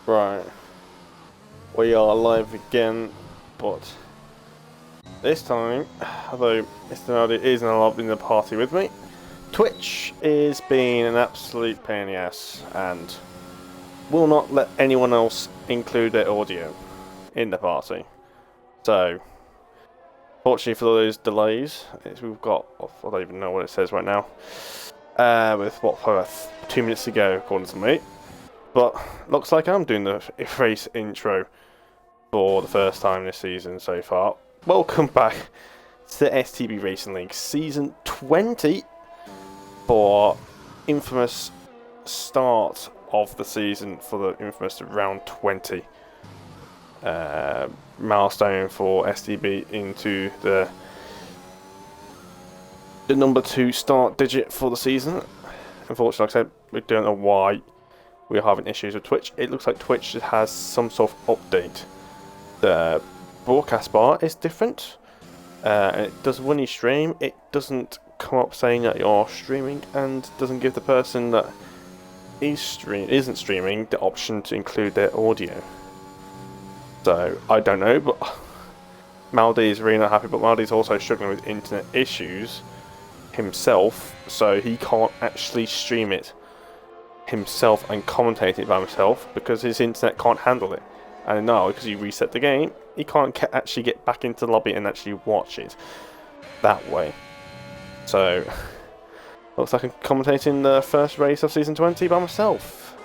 Right, we are live again, but this time, although Mr. Melody is not in the party with me, Twitch is being an absolute pain in the ass and will not let anyone else include their audio in the party. So, fortunately for those delays, we've got, I don't even know what it says right now, with what, 2 minutes to go according to me. But looks like I'm doing the race intro for the first time this season so far. Welcome back to the STB Racing League Season 20 for infamous start of the season for the infamous round 20 milestone for STB into the number 2 start digit for the season. Unfortunately, like I said, we don't know why we're having issues with Twitch. It looks like Twitch has some sort of update. The broadcast bar is different. And it does, when you stream, it doesn't come up saying that you're streaming and doesn't give the person that isn't streaming the option to include their audio. So I don't know, but Maldi is really not happy. But Maldi's also struggling with internet issues himself, so he can't actually stream it himself and commentate it by himself because his internet can't handle it. And now, because you reset the game, he can't actually get back into the lobby and actually watch it that way. So, looks like I'm commentating the first race of Season 20 by myself.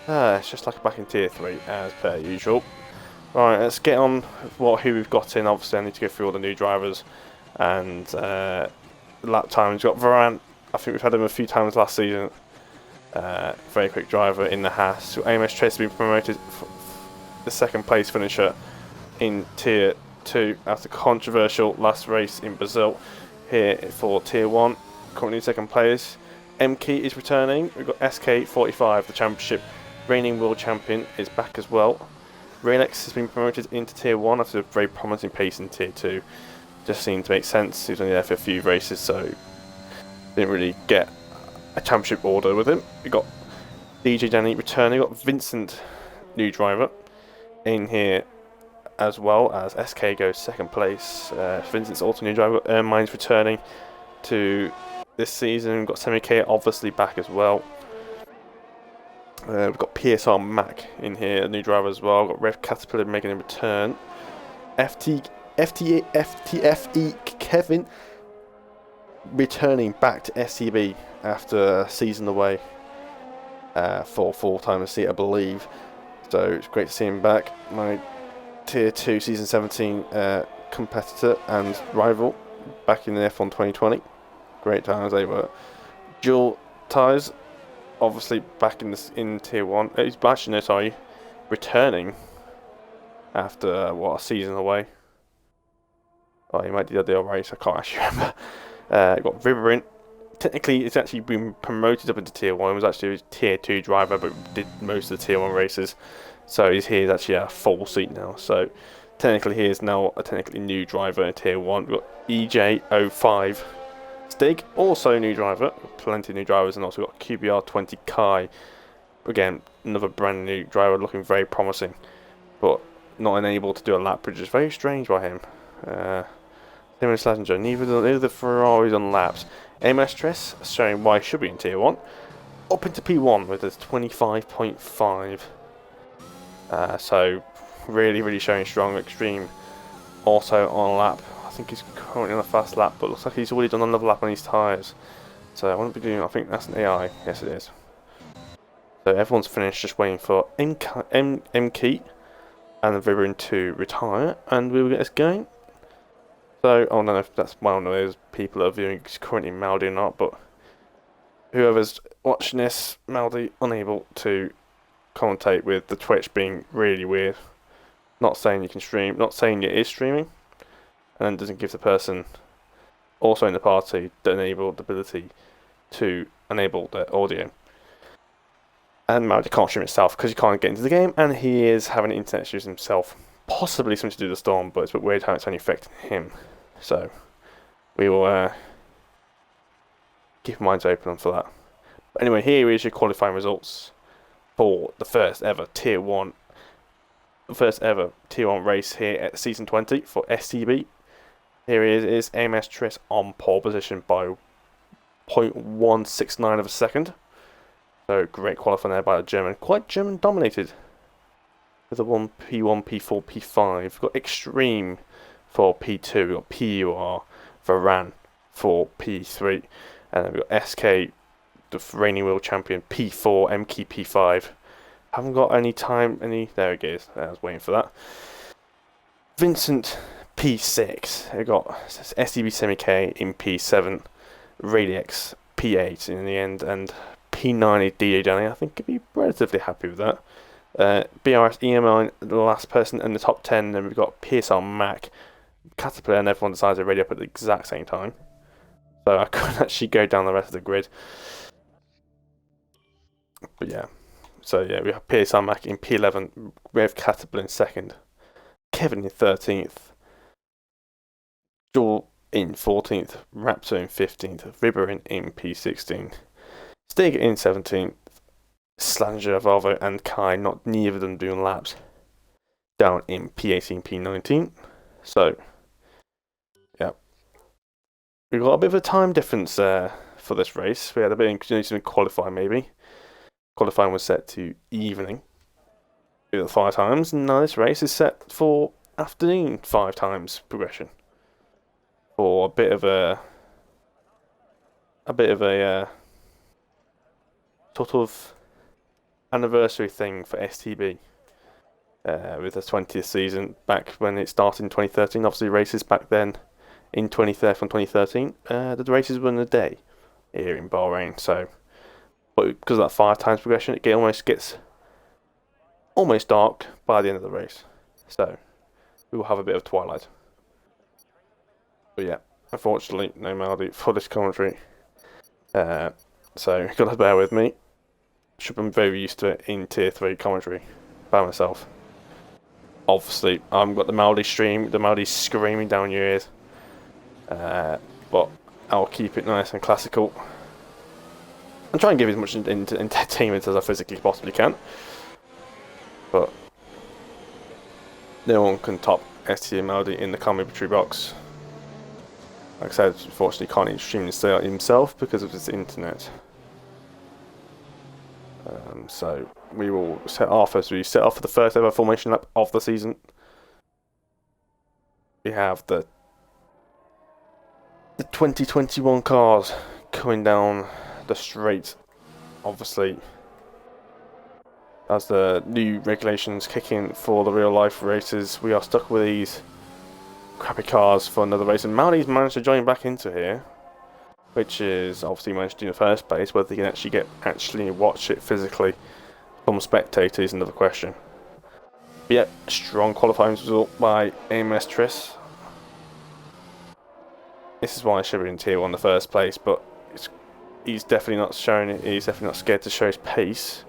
It's just like back in Tier 3, as per usual. Right, let's get on with who we've got in. Obviously, I need to go through all the new drivers. And lap times. We've got Bahrain. I think we've had him a few times last season. Very quick driver in the Haas. AMS Trace has been promoted for the second place finisher in Tier 2 after controversial last race in Brazil. Here for Tier 1, currently in second place. MK is returning. We've got SK45, the championship reigning world champion, is back as well. Raylex has been promoted into Tier 1 after a very promising pace in Tier 2. Just seemed to make sense. He was only there for a few races, so didn't really get a championship order with him. We got DJ Danny returning. We got Vincent, new driver, in here as well as SK goes second place. Vincent's also new driver. Ermine's returning to this season. We've got Semi K obviously back as well. We've got PSR Mac in here, a new driver as well. We've got Rev Caterpillar making a return. FTFE Kevin returning back to STB after a season away for full-time seat, I believe. So it's great to see him back. My Tier 2 Season 17 competitor and rival back in the F1 2020. Great times they were. Dual Ties, obviously back in Tier 1. He's actually, no, sorry, returning after, a season away. Oh, he might do the other race, I can't actually remember. Got Riverint. Technically, it's actually been promoted up into Tier 1. He was actually a Tier 2 driver, but did most of the Tier 1 races. So he's actually a full seat now. So technically, he is now a technically new driver in Tier 1. We've got EJ05 Stig, also a new driver. Plenty of new drivers, and also got QBR20 Kai. Again, another brand new driver looking very promising, but not unable to do a lap, which is very strange by him. Neither the Ferraris on laps. AMS Tress showing why he should be in Tier 1. Up into P1 with his 25.5. So really showing strong. Extreme also on lap. I think he's currently on a fast lap, but looks like he's already done another lap on his tyres. So I won't be doing, I think that's an AI. Yes, it is. So everyone's finished, just waiting for MK and the Vibrant to retire, and we will get us going. So, I don't know if that's one of those people that are viewing currently Maldi or not, but whoever's watching this, Maldi unable to commentate with the Twitch being really weird. Not saying you can stream, not saying it is streaming, and then doesn't give the person also in the party the ability to enable their audio. And Maldi can't stream itself because he can't get into the game, and he is having internet issues himself. Possibly something to do with the storm, but it's a bit weird how it's only affecting him. So, we will keep our minds open for that. But anyway, here is your qualifying results for the first ever Tier 1 race here at Season 20 for STB. Here it is AMS Triss on pole position by 0.169 of a second. So great qualifying there by the German. Quite German dominated. With a P1, P4, P5. We've got Extreme for P2. We've got PUR, Bahrain for P3. And then we've got SK, the reigning world champion, P4, MK P5. Haven't got any time, there it goes. I was waiting for that. Vincent P6. We've got STB Semi-K in P7. Radix P8 in the end. And P9 DA Danny. I think could be relatively happy with that. BRS EMI, the last person in the top 10. Then we've got PSR Mac, Caterpillar, and everyone decides to ready up at the exact same time. So I couldn't actually go down the rest of the grid. But yeah. So yeah, we have PSR Mac in P11. We have Caterpillar in second. Kevin in 13th. Joel in 14th. Raptor in 15th. Ribber in P16. Steger in 17th. Slanger, Volvo, and Kai, not neither of them doing laps, down in P18, P19. So, yeah. We've got a bit of a time difference for this race. We had a bit of qualifying, maybe. Qualifying was set to evening, 5 times, and now this race is set for afternoon 5 times progression. For a bit of a sort of anniversary thing for STB with the 20th season back when it started in 2013. Obviously races back then in 2013, the races were in a day here in Bahrain. So, but because of that 5 times progression, it almost gets dark by the end of the race. So we will have a bit of twilight. But yeah, unfortunately, no Maldi for this commentary. So you've got to bear with me. Should be very used to it in Tier 3 commentary by myself. Obviously, I've got the Maldi stream, the Maldi screaming down your ears. But I'll keep it nice and classical. And try and give as much entertainment as I physically possibly can. But no one can top ST Maldi in the commentary box. Like I said, unfortunately can't stream himself because of his internet. So we will set off as we set off for the first ever formation lap of the season. We have the 2021 cars coming down the straight. Obviously, as the new regulations kick in for the real life races, we are stuck with these crappy cars for another race. And Maldi's managed to join back into here, which is obviously managed to do in the first place. Whether you can actually watch it physically from spectators is another question. But yeah, strong qualifying result by AMS Triss. This is why I should be in Tier 1 in the first place, but he's definitely not showing it. He's definitely not scared to show his pace.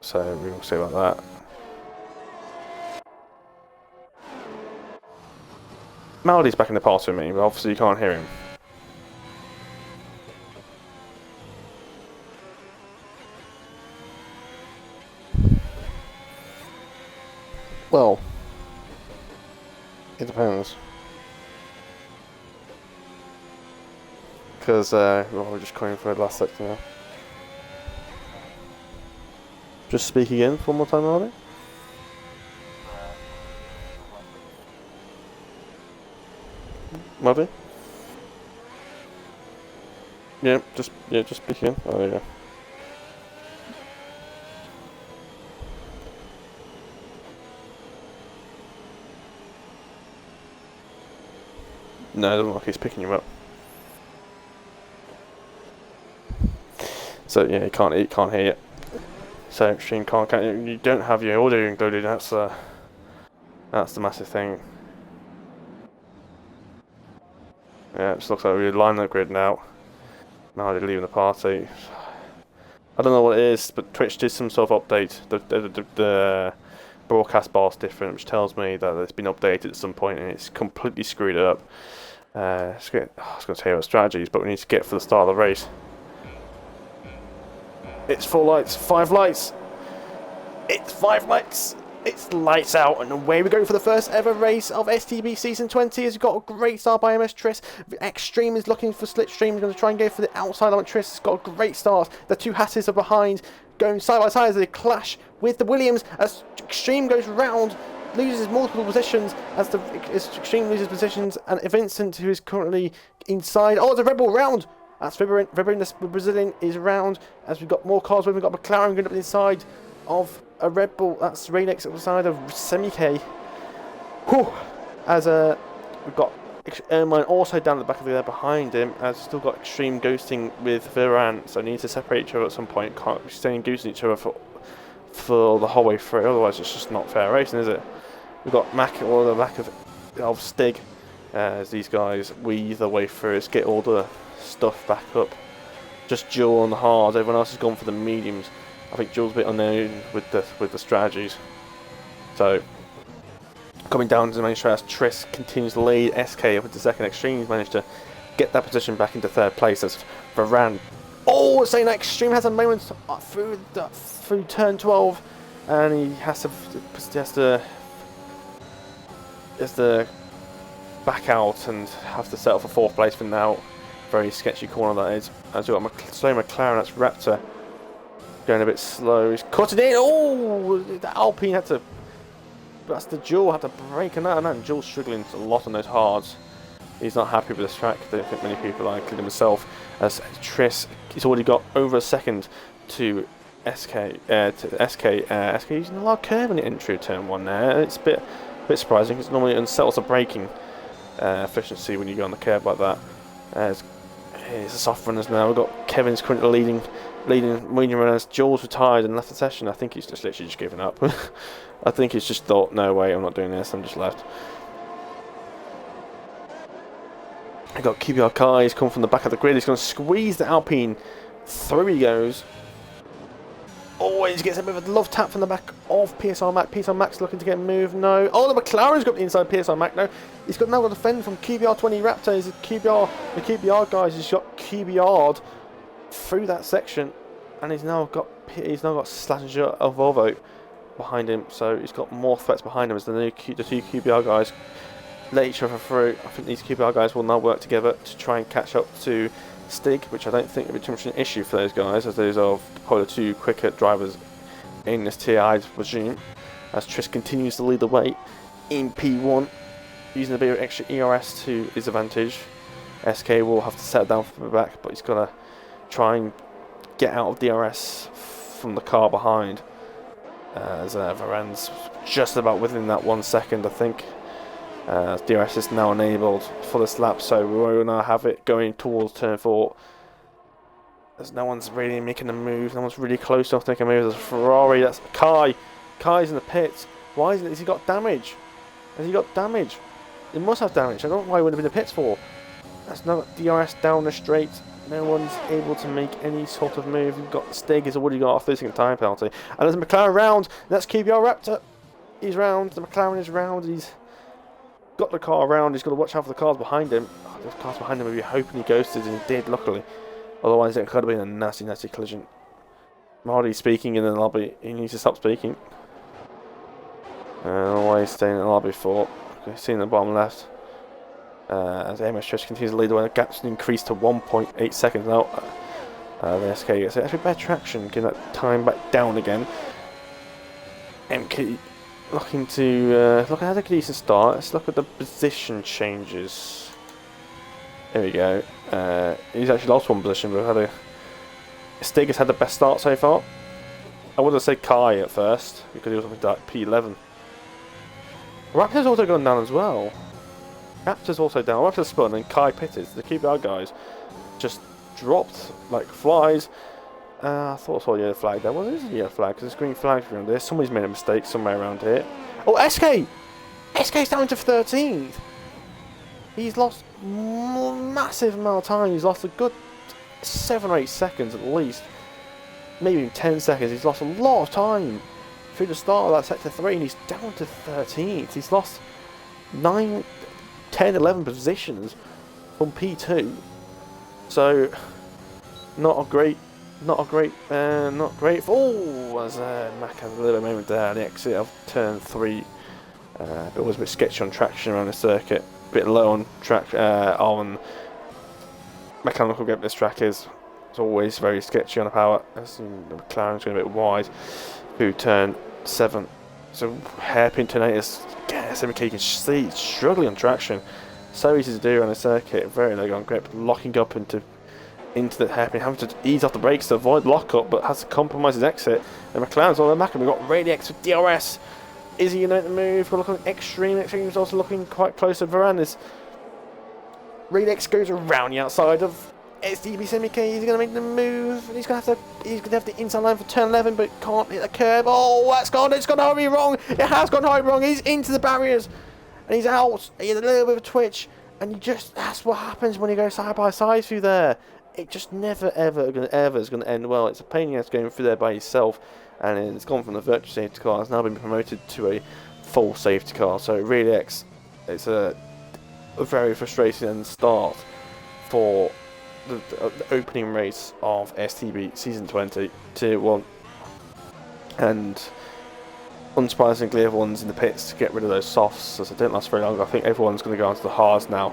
So we will see about that. Maldi's back in the party with me, but obviously you can't hear him. Well, it depends. Because we're just coming for the last sector now. Just speak again one more time, Maldi. Maldi? Yeah, just speak again. Oh, there you go. No, it doesn't look like he's picking you up. So yeah, he can't hear you. So stream can't you don't have your audio included. That's the massive thing. Yeah, it just looks like we're lining the grid now. Now they're leaving the party. I don't know what it is, but Twitch did some sort of update. The broadcast bar is different, which tells me that it's been updated at some point and it's completely screwed it up. I was going to tell you about strategies, but we need to get for the start of the race. It's 4 lights, 5 lights. It's 5 lights. It's lights out, and away we go for the first ever race of STB Season 20. Has got a great start by MS Triss. Extreme is looking for Slipstream. He's going to try and go for the outside on Triss. Has got a great start. The two Hasses are behind, going side by side as they clash with the Williams. As Extreme goes round, loses multiple positions as Extreme loses positions, and Vincent, who is currently inside. Oh, it's a Red Bull round. That's Vibrin, the Brazilian, is round. As we've got more cars, we've got McLaren going up inside of a Red Bull. That's Rainix at the side of Semi-K. As we've got Ermine also down at the back of the air behind him, as we've still got Extreme ghosting with Viran, so need to separate each other at some point. Can't be staying ghosting each other for the whole way through, otherwise it's just not fair racing, is it? We've got Mac or the back of Stig, as these guys weave their way through. Let's get all the stuff back up. Just Joel on the hard, everyone else has gone for the mediums. I think Joel's a bit unknown with the strategies. So coming down to the main straight, Triss continues to lead SK up into second. Extreme's managed to get that position back into third place as Varane. Oh, saying that Extreme has a moment through turn 12, and he has to back out and have to settle for fourth place for now. Very sketchy corner that is. As you've got slow McLaren, that's Raptor going a bit slow. He's cutting in. Oh, the Alpine had to. That's the Jewel had to break on that, and Jewel's struggling a lot on those hards. He's not happy with this track. I don't think many people are, including himself. As Triss, he's already got over a second to SK. SK using a lot of curve in the entry of turn 1 there. It's a bit surprising because normally it unsettles the braking efficiency when you go on the curve like that. It's a soft runners now. We've got Kevin's currently leading medium runners. Jules retired and left the session. I think he's just literally given up. I think he's just thought, no way, I'm not doing this. I'm just left. I got QBR Kai. He's come from the back of the grid. He's going to squeeze the Alpine. Through he goes. Always gets a bit of a love tap from the back of PSR Mac. PSR Mac's looking to get moved. No. Oh, the McLaren's got the inside PSR Mac now. He's got now got a defend from QBR 20 Raptor. He's the QBR guys. He's got QBR'd through that section, and he's now got Slasher of Volvo behind him. So he's got more threats behind him as the two QBR guys let each other through. I think these QBR guys will now work together to try and catch up to Stig, which I don't think will be too much an issue for those guys, as those are probably the two quicker drivers in this TI regime. As Triss continues to lead the way in P1, using a bit of extra ERS to his advantage. SK will have to settle down from the back, but he's got to try and get out of DRS from the car behind. As Varane's just about within that 1 second, I think. DRS is now enabled for this lap, so we will now have it going towards turn 4. As no one's really making a move, no one's really close enough to make a move. There's a Ferrari, that's Kai. Kai's in the pits. Why isn't it? Has he got damage? Has he got damage? He must have damage. I don't know why he would have been in the pits for. That's no DRS down the straight. No one's able to make any sort of move. You've got Stig has already got a 30-second time penalty. And there's a McLaren round. That's QBR Raptor. He's round. The McLaren is round. He's got the car around. He's got to watch out for the cars behind him. Oh, those cars behind him, we were hoping he ghosted, and he did, luckily. Otherwise, it could have been a nasty, nasty collision. Marty's speaking in the lobby. He needs to stop speaking. Always staying in the lobby for. Seen the bottom left. As MS Trish continues to lead the way, the gap's increased to 1.8 seconds now. The SK gets actually better traction, getting that time back down again. MK looking to look at a decent start. Let's look at the position changes. There we go. He's actually lost one position, but Stig has had the best start so far. I would have said Kai at first because he was up at P11. Raptor's also gone down as well. Raptor's also down. Raptor's spun and Kai pitted. The QBR guys just dropped like flies. I thought I saw a yellow flag there. Well, there's a yellow flag because there's green flags around there. Somebody's made a mistake somewhere around here. Oh, SK! SK's down to 13th. He's lost massive amount of time. He's lost a good 7 or 8 seconds at least. Maybe even 10 seconds. He's lost a lot of time through the start of that sector 3, and he's down to 13th. He's lost 9, 10, 11 positions from P2. So, not a great not a great, not great. Oh, as Mac has a little moment there at the exit of turn 3. It was a bit sketchy on traction around the circuit, a bit low on track on mechanical grip. This track is always very sketchy on the power. As the McLaren's going a bit wide through turn 7. So hairpin turn 8 is, SMK you can see struggling on traction. So easy to do on a circuit, very low on grip, locking up into the hairpin, having to ease off the brakes to avoid lockup, but has to compromise his exit. And McLaren's on the back, and we've got Rally X with DRS. Is he going to make the move? We're looking extreme. Extreme is also looking quite close to Bahrain. Rally X goes around the outside of STB Semi-K. He's going to make the move. He's going to have the inside line for turn 11, but can't hit the curb. Oh, it's gone horribly wrong. It has gone horribly wrong. He's into the barriers, and he's out. He had a little bit of a twitch, and that's what happens when you go side by side through there. It just never ever is going to end well. It's a pain in the ass going through there by yourself, and it's gone from the virtual safety car. It's now been promoted to a full safety car. So really, it's a very frustrating start for the opening race of STB Season 20 Tier 1. And unsurprisingly, everyone's in the pits to get rid of those softs, as it didn't last very long. I think everyone's going to go onto the hards now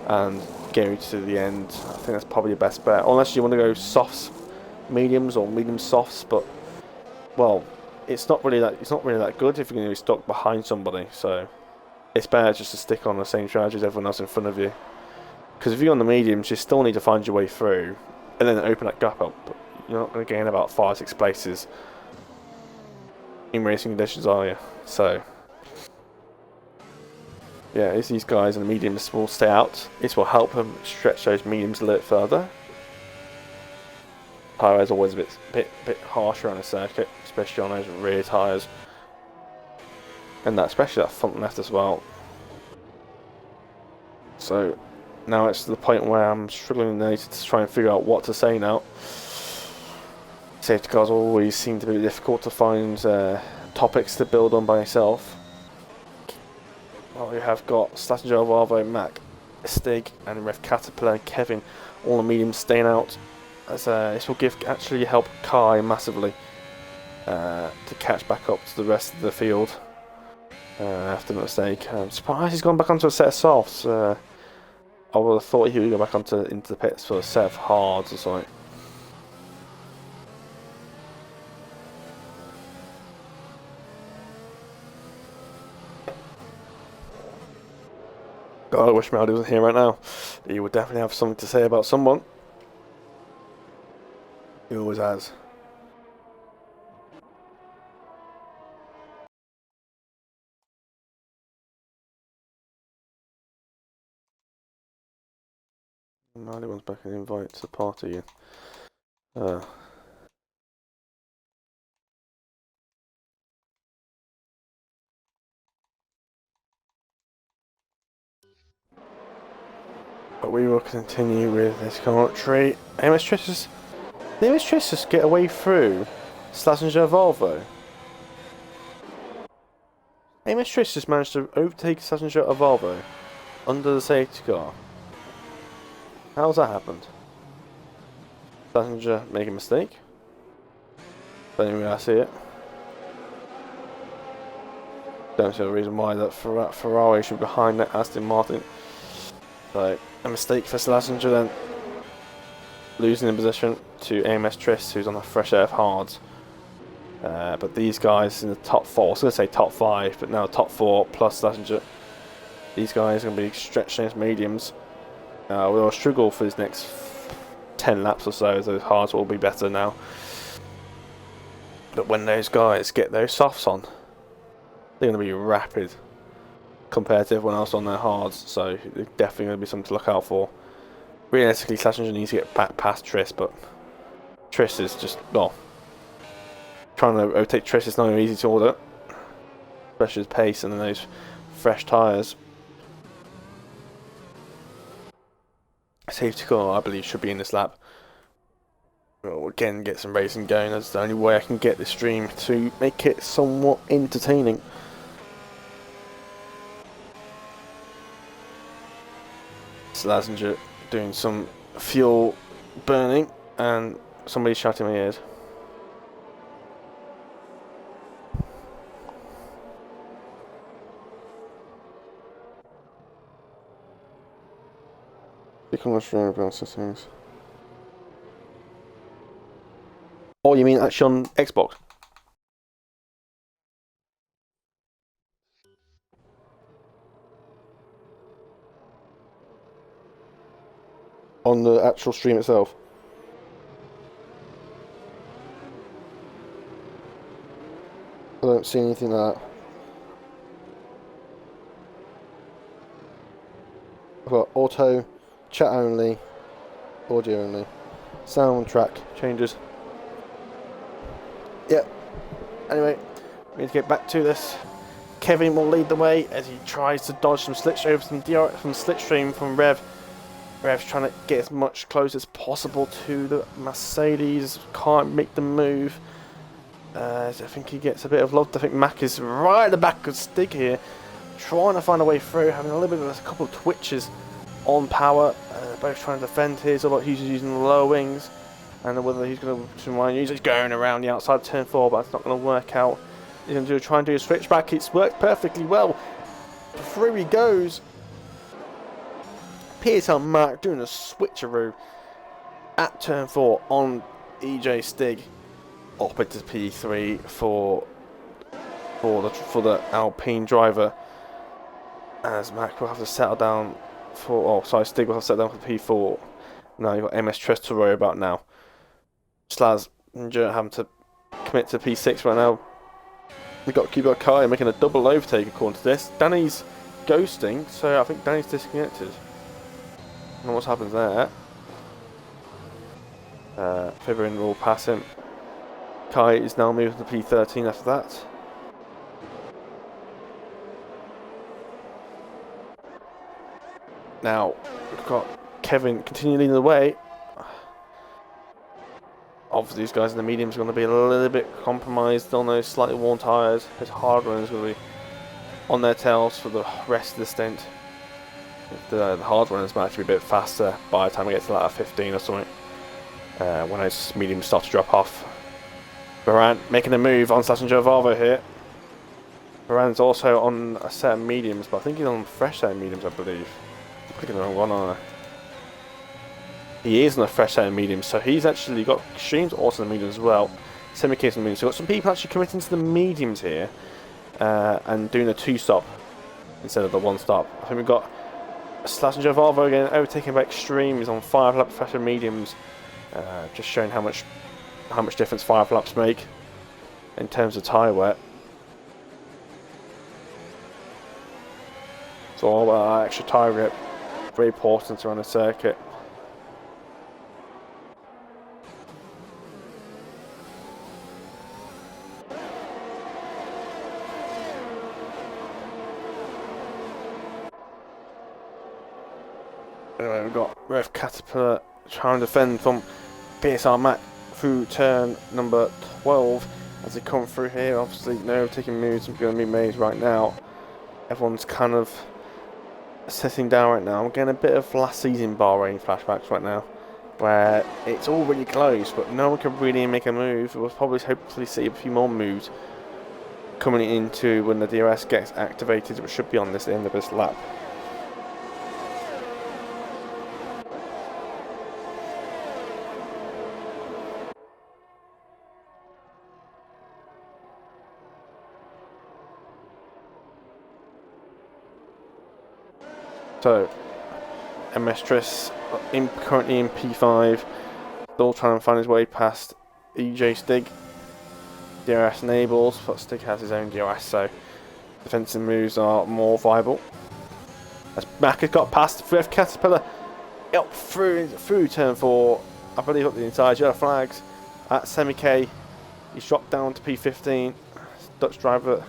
and go to the end. I think that's probably the best bet, unless you want to go softs, mediums, or medium softs. But well, it's not really that good if you're going to be stuck behind somebody. So it's better just to stick on the same strategy as everyone else in front of you. Because if you're on the mediums, you still need to find your way through and then open that gap up. But you're not going to gain about 5-6 places in racing conditions, are you? So yeah, these guys in the mediums will stay out. This will help them stretch those mediums a little further. Tyre is always a bit harsher on a circuit, especially on those rear tyres, and especially that front left as well. So now it's to the point where I'm struggling to try and figure out what to say now. Safety cars always seem to be difficult to find topics to build on by yourself. Well, we have got Slazenger, Volvo, Mac, Stig, and Rev Caterpillar and Kevin, all the mediums staying out. As this will actually help Kai massively to catch back up to the rest of the field after the mistake. I'm surprised he's gone back onto a set of softs. I would have thought he would go back into the pits for a set of hards or something. God, I wish Maldy wasn't here right now. He would definitely have something to say about someone. He always has. Maldy wants back an invite to the party again. But we will continue with this commentary. Amos Tristus. Did Amos Tristus get away through Slazenger Volvo? Amos Tristus managed to overtake Slazenger Volvo under the safety car. How's that happened? Slazenger make a mistake? Don't even I see it. Don't see the reason why that Ferrari should be behind that Aston Martin. So a mistake for Slazenger, then losing the position to AMS Tris, who's on a fresh air of hards. But these guys in the top 4, I was going to say top 5, but now top 4 plus Slazenger. These guys are going to be stretching as mediums. We'll struggle for these next 10 laps or so, as those hards will be better now. But when those guys get those softs on, they're going to be rapid compared to everyone else on their hards, so they're definitely going to be something to look out for. Realistically, Slazenger needs to get back past Tris, but Tris is just, well, trying to overtake Tris is not easy to order, especially with pace and then those fresh tyres. Safety car, I believe, should be in this lap. We'll again get some racing going. That's the only way I can get this stream to make it somewhat entertaining. Slazenger doing some fuel burning and Somebody's shouting in my ears. Click on the stream about settings. Oh, you mean actually on Xbox? On the actual stream itself? I don't see anything like that. I've got auto, chat only, audio only, soundtrack changes. Yep. Anyway, we need to get back to this. Kevin will lead the way as he tries to dodge some slipstream from slipstream from Rev. Rev's trying to get as much close as possible to the Mercedes. Can't make the move. I think he gets a bit of love. I think Mac is right at the back of Stig here, trying to find a way through, having a little bit of a couple of twitches on power. Both trying to defend here. So he's using the lower wings, and whether he's going to try and use it, he's going around the outside of turn 4, but that's not going to work out. He's going to try and do a switchback. It's worked perfectly well. Through he goes. PSL Mark doing a switcheroo at turn 4 on EJ Stig. Up into P3 for the Alpine driver, as Mac will have to settle down for. Oh, sorry, Stig will have to settle down for P4. Now you've got MS Trust to worry about now. Slaz having to commit to P6 right now. We've got Kubo Kai making a double overtake according to this. Danny's ghosting, so I think Danny's disconnected. I don't know what's happened there. Fibrin will pass him. Kai is now moving to P13 after that. Now, we've got Kevin continuing leading the way. Obviously, these guys in the mediums are going to be a little bit compromised on those slightly worn tyres. His hard runners are going to be on their tails for the rest of the stint. The hard runners might actually be a bit faster by the time we get to like 15 or something. When those mediums start to drop off. Bahrain making a move on Slash and Joe Valvo here. Bahrain's also on a set of mediums, but I think he's on a fresh set of mediums, I believe. I'm clicking the wrong one on. He is on a fresh set of mediums, so he's actually got extremes also in the mediums as well. Semi-case in the mediums. So we've got some people actually committing to the mediums here and doing a 2-stop instead of the 1-stop. I think we've got Slash and Joe Valvo again overtaken by extremes on 5-lap fresh mediums, just showing how much difference 5 laps make in terms of tyre wear. It's all about extra tyre grip, very important around the circuit. Anyway, we've got Rev Caterpillar trying to defend from PSR Mac through turn number 12 as they come through here. Obviously no overtaking moves are going to be made right now. Everyone's kind of sitting down right now. I'm getting a bit of last season Bahrain flashbacks right now, where it's all really close but no one can really make a move. We'll probably hopefully see a few more moves coming into when the DRS gets activated, which should be on this end of this lap. So, MS Triss currently in P5, still trying to find his way past EJ Stig. DRS enables, but Stig has his own DRS, so defensive moves are more viable. As Mac has got past Rev Caterpillar, up through turn 4, I believe up the inside, yellow flags at semi-K. He's dropped down to P15. Dutch driver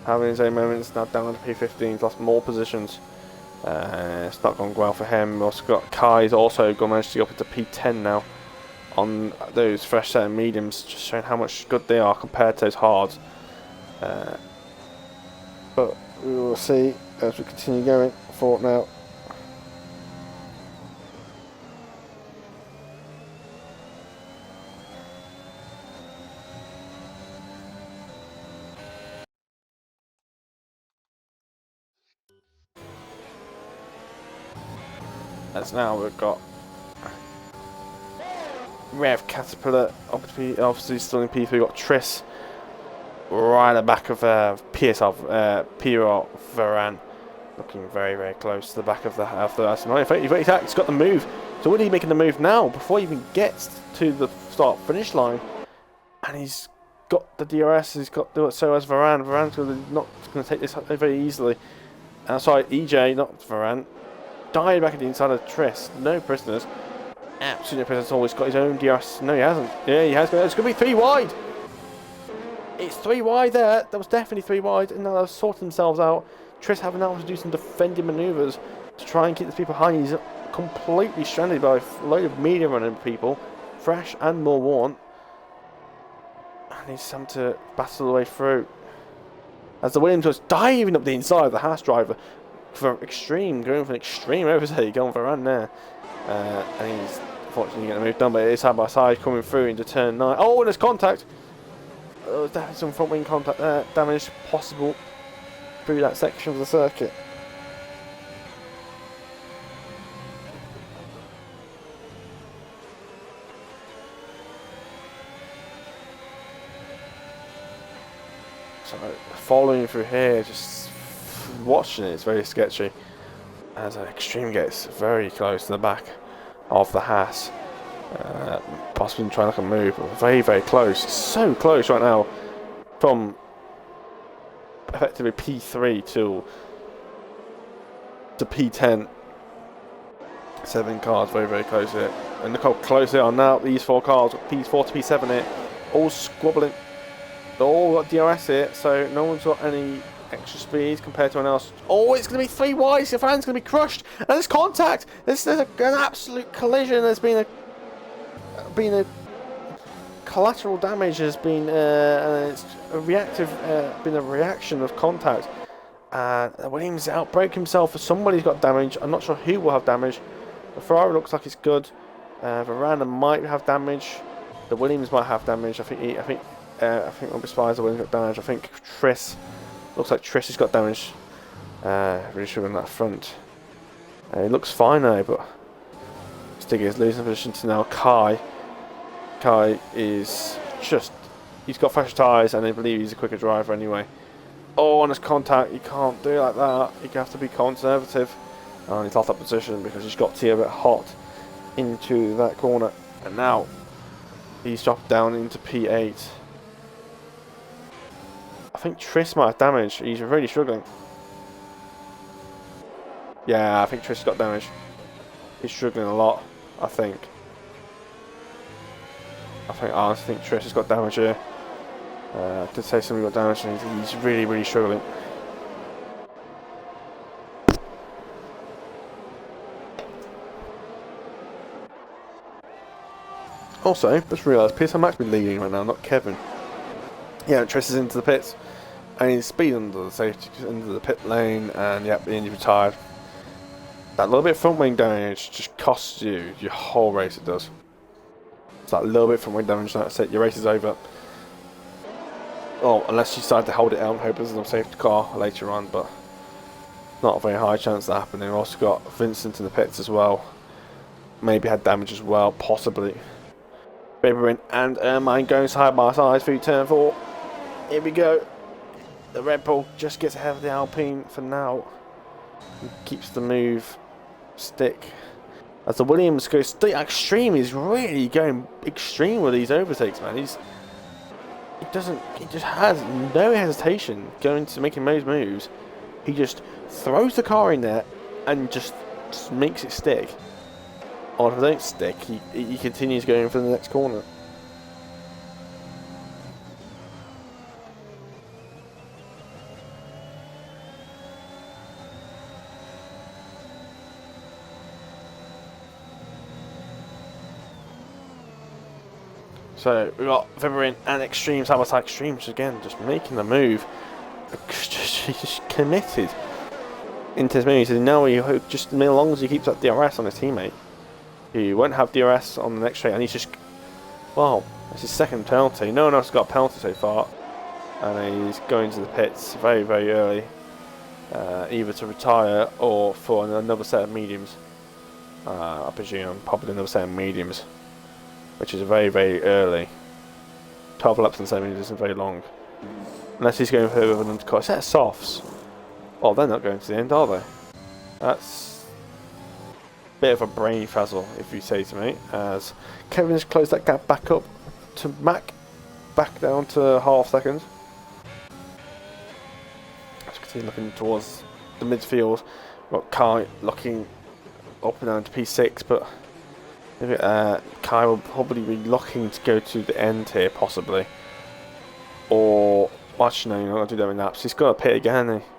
having his own moments, now down to P15, he's lost more positions. It's not gone well for him. We've also got Kai's also managed to go up into P10 now on those fresh set of mediums, just showing how much good they are compared to those hards. But we will see as we continue going for now. As now we've got Rev Caterpillar, obviously still in P3. We've got Triss right at the back of Pierre Varane, looking very, very close to the back of the Arsenal. In fact, he's got the move. So what are he making the move now before he even gets to the start-finish line? And he's got the DRS. He's got so has Varane. Varane's not going to take this very easily. Sorry, EJ, not Varane. Died back at the inside of Triss. No prisoners. Absolutely no prisoners at all. He's got his own DRS. No, he hasn't. Yeah, he has. It's going to be 3 wide. It's 3 wide there. That was definitely 3 wide. And now they've sorted themselves out. Triss having now to do some defending manoeuvres to try and keep the people behind. He's completely stranded by a load of medium running people, fresh and more worn. And he's some to battle the way through. As the Williams was diving up the inside of the Haas driver for going for an extreme overtake, going for a run there. And he's unfortunately getting moved down, but it is side by side coming through into turn 9. Oh, and there's contact. There's definitely some front wing contact there. Damage possible through that section of the circuit. So following through here, just watching it, it's very sketchy. As an extreme gets very close to the back of the Haas. Possibly trying to move, but very, very close. So close right now from effectively P3 to P10. 7 cars, very, very close here. And look how close they are now. These 4 cars, P4 to P7 here, all squabbling. They all got DRS here, so no one's got any extra speed compared to anyone else. Oh, it's going to be 3 wide. Your fan's going to be crushed. And there's contact. There's an absolute collision. There's been a collateral damage. Has been it's a reaction of contact. Williams outbreak himself. Somebody's got damage. I'm not sure who will have damage. The Ferrari looks like it's good. Varane might have damage. The Williams might have damage. I think we'll be surprised the Williams got damage. I think Triss. Looks like Triss has got damage. Really struggling that front. He looks fine now, but Stiggy is losing position to now Kai. Kai is he's got fresher tyres, and I believe he's a quicker driver anyway. Oh, on his contact, you can't do it like that. You have to be conservative. And he's lost that position because he's got to a bit hot into that corner. And now he's dropped down into P8. I think Triss might have damage. He's really struggling. Yeah, I think Triss got damage. He's struggling a lot, I think. I honestly think Triss has got damage here. I did say somebody got damage, and he's really, really struggling. Also, just realised PSM might be leading right now, not Kevin. Yeah, Triss is into the pits, and he's speed under the safety, into the pit lane, and yep, the engine retired. That little bit of front wing damage just costs you your whole race. It does. It's that little bit of front wing damage, that's it. Your race is over. Oh, unless you decide to hold it out and hope there's no safety car later on, but not a very high chance of that happening. We've also got Vincent in the pits as well. Maybe had damage as well, possibly. Bahrain and Ermine going side by side through turn 4. Here we go. The Red Bull just gets ahead of the Alpine for now. He keeps the move stick. As the Williams goes extreme, he's really going extreme with these overtakes, man. He just has no hesitation going to making those moves. He just throws the car in there and just makes it stick. Or if it don't stick, he continues going for the next corner. So we've got Vibrain and Extreme, side by side. Extremes again, just making the move. Just committed into his move. He says, no, just as long as he keeps that DRS on his teammate, he won't have DRS on the next straight. And he's just, well, it's his second penalty. No one else has got a penalty so far. And he's going to the pits very, very early, either to retire or for another set of mediums. I presume probably another set of mediums, which is very, very early. 12 laps and 7 mediums isn't very long. Unless he's going further with an undercut. A set of softs. Oh, they're not going to the end, are they? That's a bit of a brain frazzle, if you say to me, as Kevin has closed that gap back up to Mac, back down to half second. As you can see, looking towards the midfield. Got Kai looking up and down to P6, but Kai will probably be looking to go to the end here, possibly. Or, actually, no, you're not going to do that in laps. He's got to pit again, hasn't he?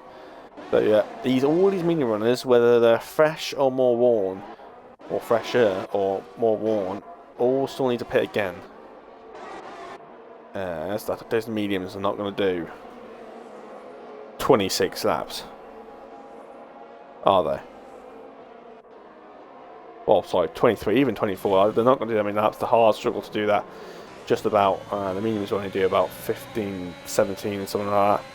But yeah, all these mini runners, whether they're fresh or more worn, or fresher or more worn, all still need to pit again. Those mediums are not going to do 26 laps, are they? Well, sorry, 23, even 24. They're not going to do that many laps. The hards struggle to do that. Just about. The mediums only do about 15, 17, and something like that.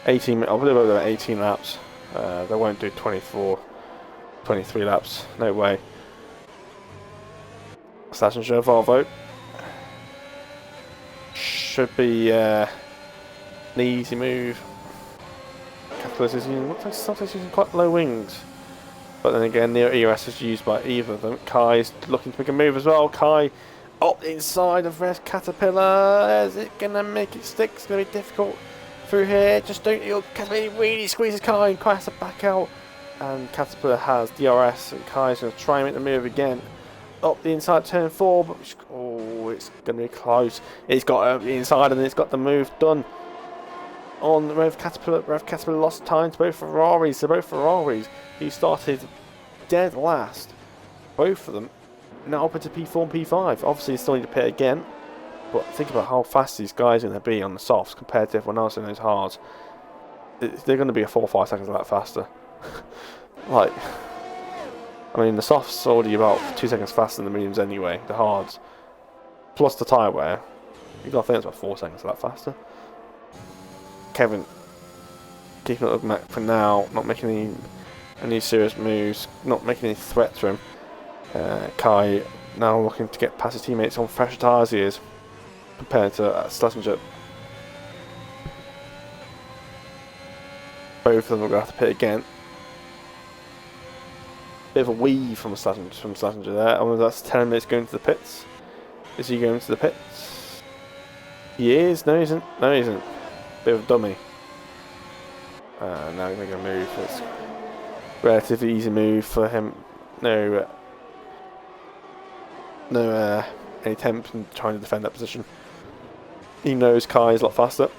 18. I believe about 18 laps. They won't do 24, 23 laps. No way. Slazenger Volvo should be an easy move. Capitalist is using, looks like sometimes using quite low wings. But then again, near ERS is used by either of them. Kai's looking to make a move as well. Kai up inside of Red Caterpillar. Is it going to make it stick? It's going to be difficult through here. Just don't. Caterpillar really squeezes Kai, and Kai has to back out. And Caterpillar has DRS, and Kai's going to try and make the move again. Up the inside turn 4, but oh, it's going to be close. It's got the inside, and it's got the move done. On Rev Caterpillar lost time to both Ferraris. They're both Ferraris. He started dead last. Both of them now up into P4 and P5. Obviously, still need to pit again. But think about how fast these guys are going to be on the softs compared to everyone else in those hards. They're going to be a 4 or 5 seconds a lap faster. Like, I mean, the softs are already about 2 seconds faster than the mediums anyway. The hards, plus the tyre wear, you got to think it's about 4 seconds a lap faster. Kevin keeping up with Mac for now, not making any serious moves, not making any threat to him. Kai now looking to get past his teammates on fresher tyres he is, compared to Slazenger. Both of them are going to have to pit again. Bit of a weave from Slazenger there. I wonder if that's 10 minutes going to the pits. Is he going to the pits? He is. No, he isn't. No, he isn't. Bit of a dummy. Now he's making a move. It's a relatively easy move for him. No any attempt in trying to defend that position. He knows Kai is a lot faster.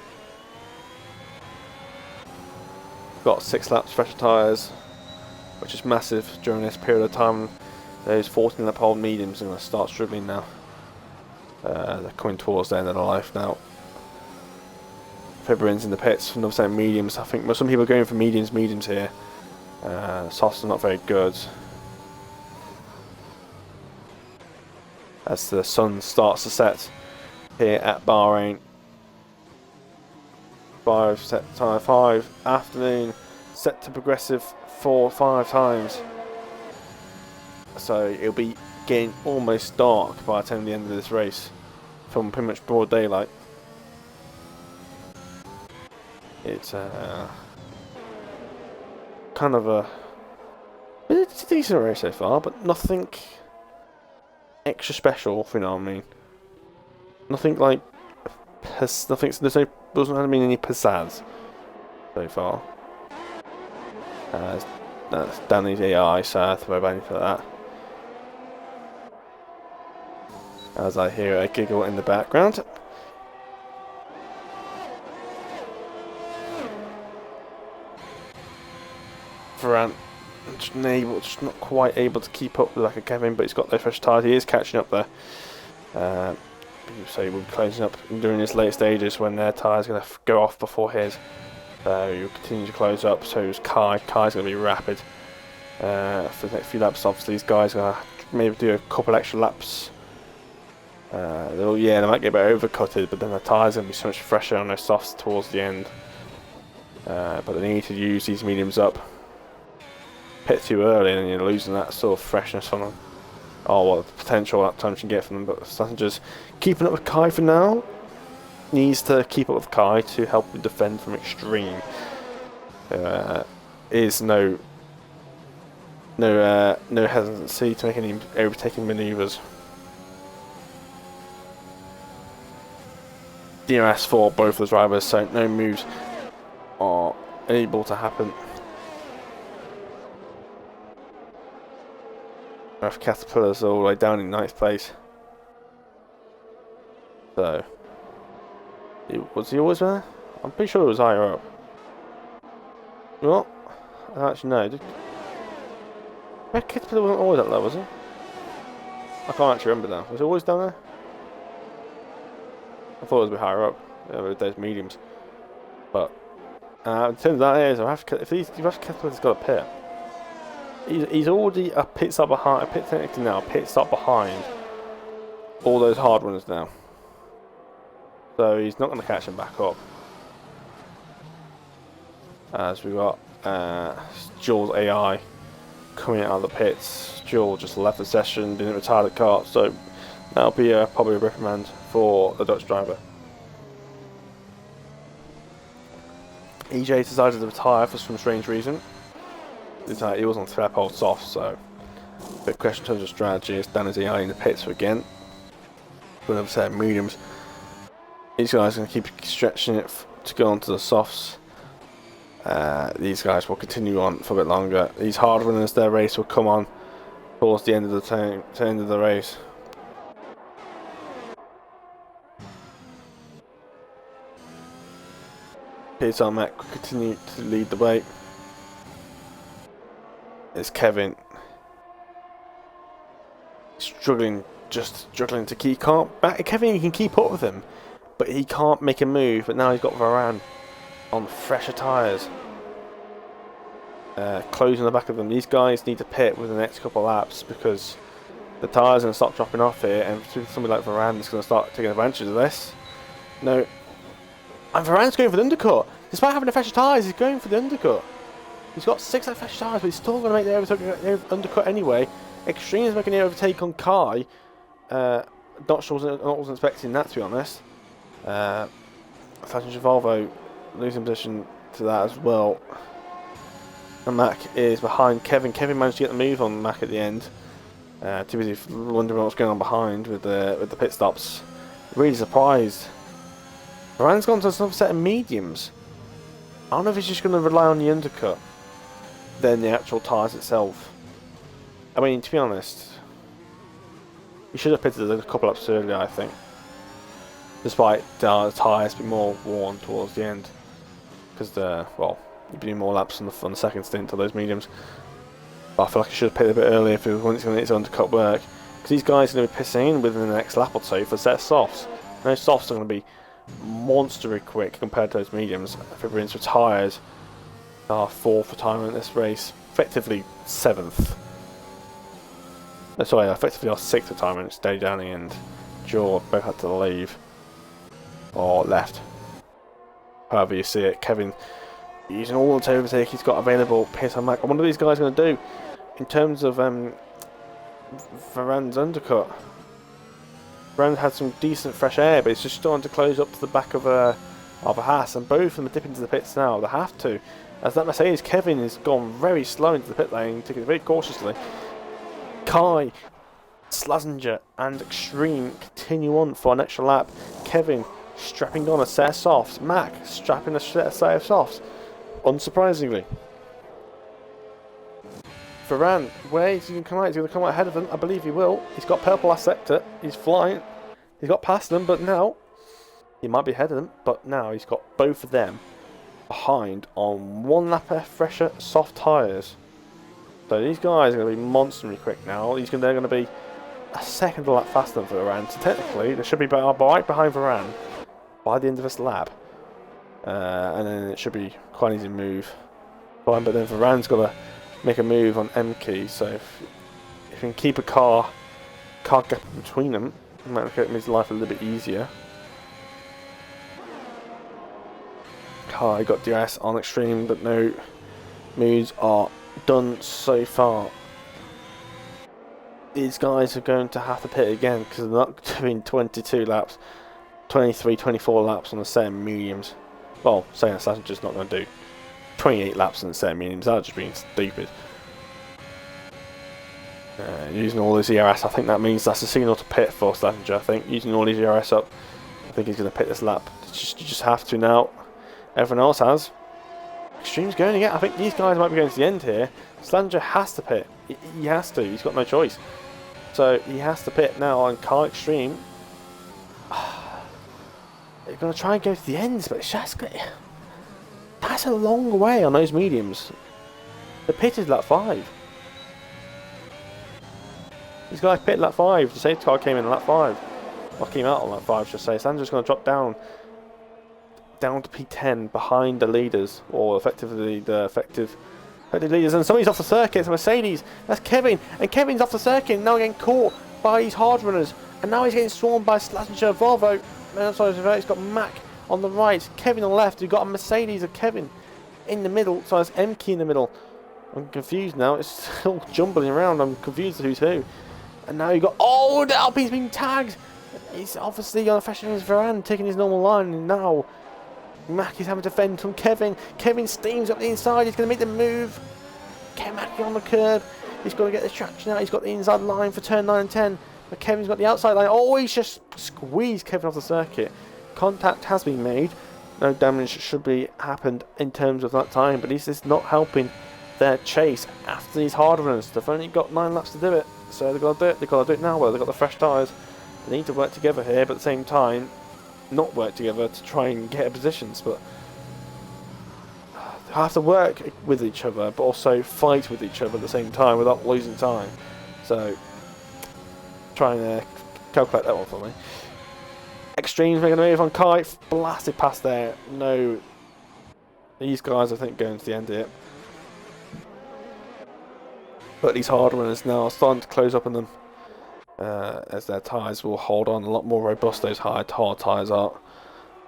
Got 6 laps fresher tyres, which is massive during this period of time. Those 14 lap old mediums are going to start struggling now. They're coming towards the end of their life now. Fibrin's in the pits, another set of mediums. I think some people are going for mediums here. Softs are not very good. As the sun starts to set here at Bahrain. 5 afternoon, set to progressive 4 or 5 times. So it'll be getting almost dark by the time the end of this race, from pretty much broad daylight. It's kind of it's a decent race so far, but nothing extra special, if you know what I mean. Nothing like doesn't have been any pizzazz so far. That's Danny's AI, so I have to worry about anything like that. As I hear a giggle in the background. Varane just not quite able to keep up with like a Kevin, but he's got those fresh tyres. He is catching up there. So we'll be closing up during his later stages when their tyres are going to go off before his. You'll continue to close up. So is Kai. Kai's going to be rapid for the next few laps. Obviously, these guys are going to maybe do a couple extra laps. They might get a bit overcutted, but then the tyres are going to be so much fresher on those softs towards the end. But they need to use these mediums up. pit too early, and you're losing that sort of freshness from them. Oh, well, the potential that time you can get from them. But Slassinger's keeping up with Kai for now. Needs to keep up with Kai to help him defend from Extreme. Is no hesitancy to make any overtaking manoeuvres. DRS for both of the drivers, so no moves are able to happen. Caterpillar's all the way down in 9th place. So, was he always there? I'm pretty sure it was higher up. What? Actually, no. Caterpillar wasn't always up there, was he? I can't actually remember now. Was he always down there? I thought it was a bit higher up. Yeah, with those mediums. But, in terms of that, if Caterpillar's got a pit, he's already a pit stop behind. Pit stop behind all those hard runners now. So he's not going to catch him back up. As we got Jules AI coming out of the pits. Jules just left the session, didn't retire the car, so that'll be probably a reprimand for the Dutch driver. EJ decided to retire for some strange reason. He was on threshold soft, so a bit question in terms of strategy. It's Dan as AI in the pits again. With another set of mediums. These guys are going to keep stretching it to go onto the softs. These guys will continue on for a bit longer. These hard runners, their race will come on towards the end of the race. Peter Mac will continue to lead the way. It's Kevin struggling to keep. Kevin, you can keep up with him, but he can't make a move. But now he's got Varane on fresher tyres, closing the back of them. These guys need to pit within the next couple of laps because the tyres are going to start dropping off here, and somebody like Varane is going to start taking advantage of this. No, and Varane's going for the undercut. Despite having the fresher tyres, he's going for the undercut. He's got 6 fresher tyres, but he's still going to make the undercut anyway. Extreme is making the overtake on Kai. Not sure, wasn't expecting that, to be honest. Fashion Volvo losing position to that as well. And Mac is behind Kevin. Kevin managed to get the move on Mac at the end. Too busy wondering what's going on behind with the pit stops. Really surprised. Varane's gone to another set of mediums. I don't know if he's just going to rely on the undercut than the actual tyres itself. I mean, to be honest, he should have pitted a couple laps earlier, I think. Despite the tyres being more worn towards the end. Because, you'd be doing more laps on the second stint of those mediums. But I feel like he should have pitted a bit earlier if he was going to his undercut work. Because these guys are going to be pissing in within the next lap or two for a set of softs. And those softs are going to be monstery quick compared to those mediums. Fibrin's retired. Our 4th retirement in this race. Effectively 7th. Sorry, effectively our 6th retirement. Stay Downey and Jaw both had to leave. Or left. However you see it. Kevin using all the overtake he's got available. Pierce on Mac. What are these guys going to do in terms of Varane's undercut? Varane had some decent fresh air, but it's just starting to close up to the back of a Haas, and both of them are dipping into the pits now. They have to. As that Mercedes, Kevin has gone very slow into the pit lane, taking it very cautiously. Kai, Slazenger and Extreme continue on for an extra lap. Kevin strapping on a set of softs. Mac strapping a set of softs. Unsurprisingly. Varane, where is he going to come out? He's going to come out ahead of them. I believe he will. He's got purple last sector. He's flying. He's got past them, but now he might be ahead of them. But now he's got both of them behind on 1 lap of fresher soft tyres. So these guys are going to be monsterly quick now. They're going to be a second lap faster than Varane. So technically, they should be right behind Varane by the end of this lap. And then it should be quite an easy move. Fine, but then Varane's got to make a move on M key. So if you can keep a car gap between them, it might make his life a little bit easier. Kai got DRS on Extreme, but no moves are done so far. These guys are going to have to pit again because they're not doing 22 laps, 23, 24 laps on the same mediums. Well, saying that just not going to do 28 laps on the same mediums. That's just being stupid. Using all this ERS, I think that means that's a signal to pit for Slazenger. I think using all these ERS up, I think he's going to pit this lap. You just have to now. Everyone else has. Extreme's going again. I think these guys might be going to the end here. Slazenger has to pit. He has to. He's got no choice. So he has to pit now on Car Extreme. They're going to try and go to the ends, but it's just that's a long way on those mediums. The pit is lap 5. These guys pitted lap 5. The safety car came in lap 5. Or came out on lap 5, should I say. Slazenger's going to drop down to P10 behind the leaders, or effectively the effective leaders. And somebody's off the circuit. It's a Mercedes. That's Kevin. And Kevin's off the circuit. Now getting caught by these hard runners. And now he's getting swarmed by Slazenger, Volvo. I'm sorry, he's got Mac on the right, Kevin on the left. We've got a Mercedes of Kevin in the middle. So there's MK in the middle. I'm confused now. It's still jumbling around. I'm confused who's who. And now you got, oh, the Alpine's been tagged. He's obviously on a fashion his Varane, taking his normal line. And now Mac is having to fend from Kevin. Kevin steams up the inside. He's going to make the move. Mac on the curb. He's got to get the traction out. He's got the inside line for turn 9 and 10. But Kevin's got the outside line. Oh, he's just squeezed Kevin off the circuit. Contact has been made. No damage should be happened in terms of that time. But this is not helping their chase after these hard runs. They've only got 9 laps to do it. So they've got to do it. They've got to do it now. Well, they've got the fresh tyres. They need to work together here, but at the same time, not work together to try and get positions. But they have to work with each other, but also fight with each other at the same time without losing time. So try and calculate that one for me. Extremes making a move on Kite. Blasted past there. No. These guys, I think, going to the end here. But these hard runners now are starting to close up on them. As their tyres will hold on a lot more robust, those hard tyres are,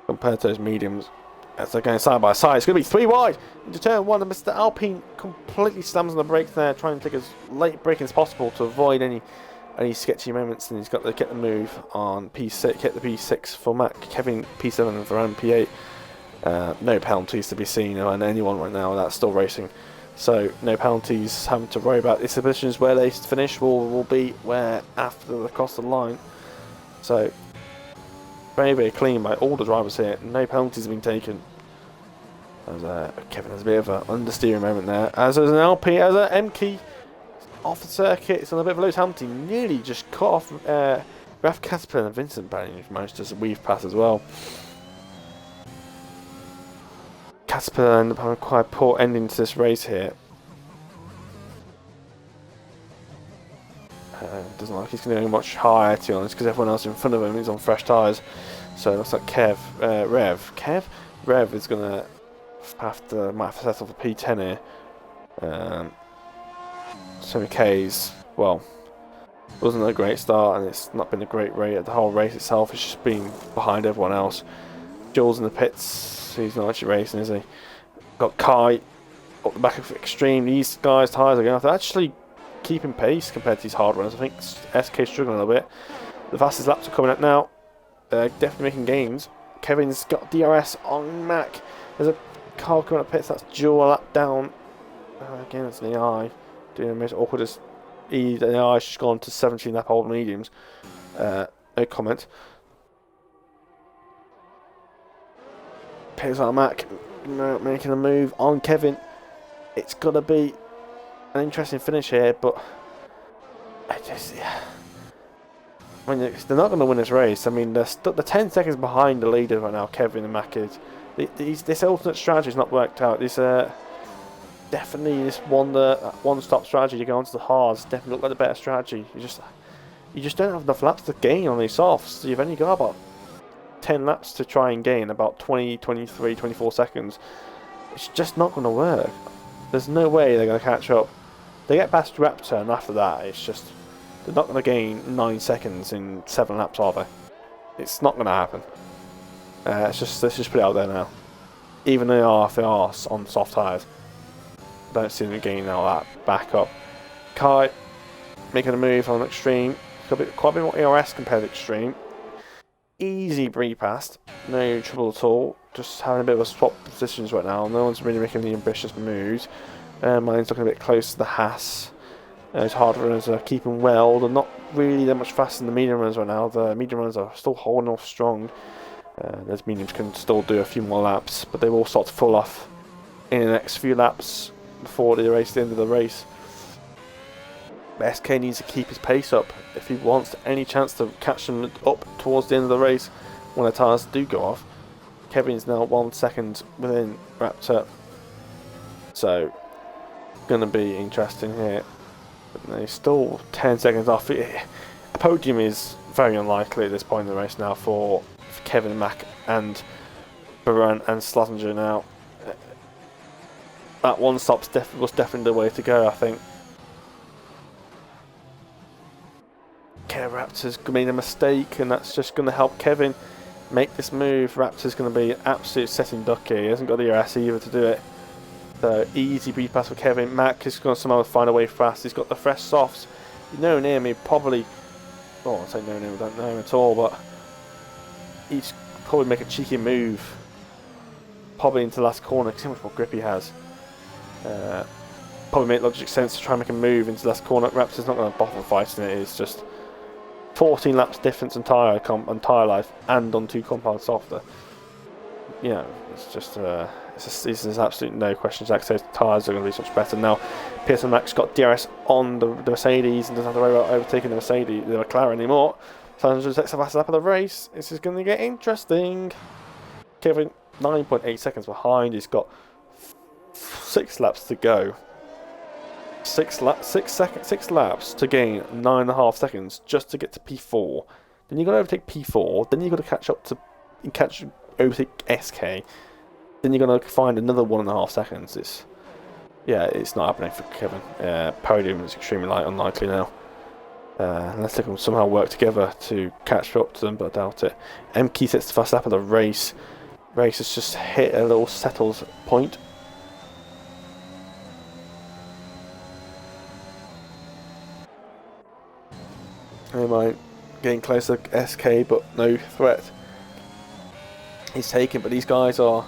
compared to those mediums. As they're going side by side, it's going to be 3 wide into turn 1, and Mr. Alpine completely slams on the brakes there, trying to take as late braking as possible to avoid any sketchy moments. And he's got to get the move on P6, hit the P6 for Mac, Kevin P7 and Varane P8. No penalties to be seen on anyone right now. That's still racing. So no penalties having to worry about. These positions where they finish will be where after they cross the line. So very, very clean by all the drivers here. No penalties have been taken. As Kevin has a bit of an understeering moment there. As there's an LP, as an M-key off the circuit. It's on a bit of a loose Hamilton. Nearly just cut off Raf Casper and Vincent Barry managed to weave past as well. Casper ended up having quite a poor ending to this race here. Doesn't look like he's going to go much higher, to be honest, because everyone else in front of him is on fresh tyres. So it looks like Rev is going to might have to settle for P10 here. So K's, well, wasn't a great start, and it's not been a great rate. The whole race itself has just been behind everyone else. Jules in the pits. He's not actually racing, is he? Got Kai up the back of Extreme. These guys' tyres are going to actually keeping pace compared to these hard runners. I think SK struggling a little bit. The fastest laps are coming up now. They're definitely making gains. Kevin's got DRS on Mac. There's a car coming up pits. That's dual lap down. Again, it's an AI doing the most awkwardest. The AI's just gone to 17 lap old mediums. No comment. Pits on Mac making a move on Kevin. It's gonna be an interesting finish here, but I mean, they're not going to win this race. I mean, they're 10 seconds behind the leader right now, Kevin and Mac is. This alternate strategy has not worked out. This definitely this one-stop strategy to go onto the hards definitely look like the better strategy. You just don't have enough laps to gain on these softs. You've only got about 10 laps to try and gain, about 20, 23, 24 seconds. It's just not going to work. There's no way they're going to catch up. They get past Raptor, and after that, it's just they're not going to gain 9 seconds in 7 laps, are they? It's not going to happen. Let's just put it out there now. Even if they are on soft tyres, Don't see them gaining out that back up. Kai making a move on extreme. Quite a bit more ERS compared to extreme. Easy bree past, no trouble at all. Just having a bit of a swap positions right now. No one's really making the ambitious moves. Mine's looking a bit close to the Haas. Those hard runners are keeping well. They're not really that much faster than the medium runners right now. The medium runners are still holding off strong. Those mediums can still do a few more laps, but they will start to fall off in the next few laps before the end of the race. SK needs to keep his pace up if he wants any chance to catch them up towards the end of the race when the tyres do go off. Kevin's now 1 second within Raptor, so going to be interesting here. But he's still 10 seconds off. A podium is very unlikely at this point in the race now for Kevin, Mack and Bahrain and Slottinger now. That one stop was definitely the way to go, I think. Raptor's made a mistake, and that's just going to help Kevin make this move. Raptor's going to be an absolute setting duck here. He hasn't got the ERS either to do it. So easy B pass for Kevin. Mac is going to somehow find a way fast. He's got the fresh softs. No near me, probably. Oh, I say no near me, I don't know him at all, but he's probably make a cheeky move. Probably into the last corner, because how much more grip he has. Probably make logic sense to try and make a move into the last corner. Raptor's not going to bother fighting it. It's just 14 laps difference on tyre life and on 2 compound softer. You know, it's just there's absolutely no questions. Like I said, tyres are going to be so much better now. Pearson Max got DRS on the Mercedes and doesn't have to worry about overtaking the Mercedes, the McLaren anymore. So takes the fastest lap of the race. This is going to get interesting. Kevin 9.8 seconds behind. He's got 6 laps to go. 6 laps to gain 9.5 seconds just to get to P4. Then you've got to overtake P4. Then you've got to overtake SK. Then you're going to find another 1.5 seconds. It's not happening for Kevin. Podium is extremely unlikely now. Unless they can somehow work together to catch up to them, but I doubt it. MK sets the first lap of the race. Race has just hit a little settled point. Am getting closer to SK, but no threat. He's taken, but these guys are.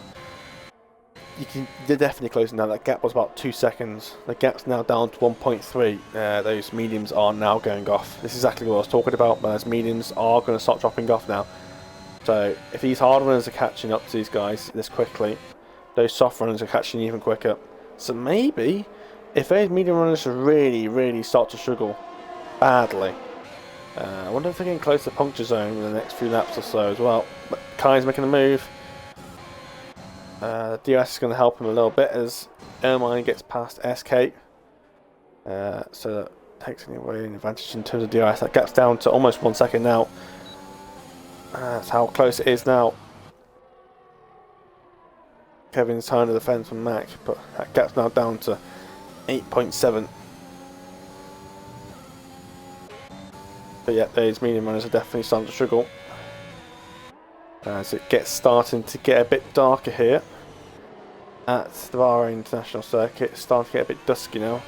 They're definitely closing down. That gap was about 2 seconds. The gap's now down to 1.3. Those mediums are now going off. This is exactly what I was talking about. But those mediums are going to start dropping off now. So if these hard runners are catching up to these guys this quickly, those soft runners are catching even quicker. So maybe if those medium runners really, really start to struggle badly. I wonder if they're getting close to the puncture zone in the next few laps or so as well. But Kai's making a move. DRS is going to help him a little bit as Ermine gets past SK. So that takes away an advantage in terms of DRS. That gap's down to almost 1 second now. That's how close it is now. Kevin's trying to defend from Mac, but that gap's now down to 8.7. But yeah, those medium runners are definitely starting to struggle. As it gets starting to get a bit darker here at the Bahrain International Circuit. It's starting to get a bit dusky now.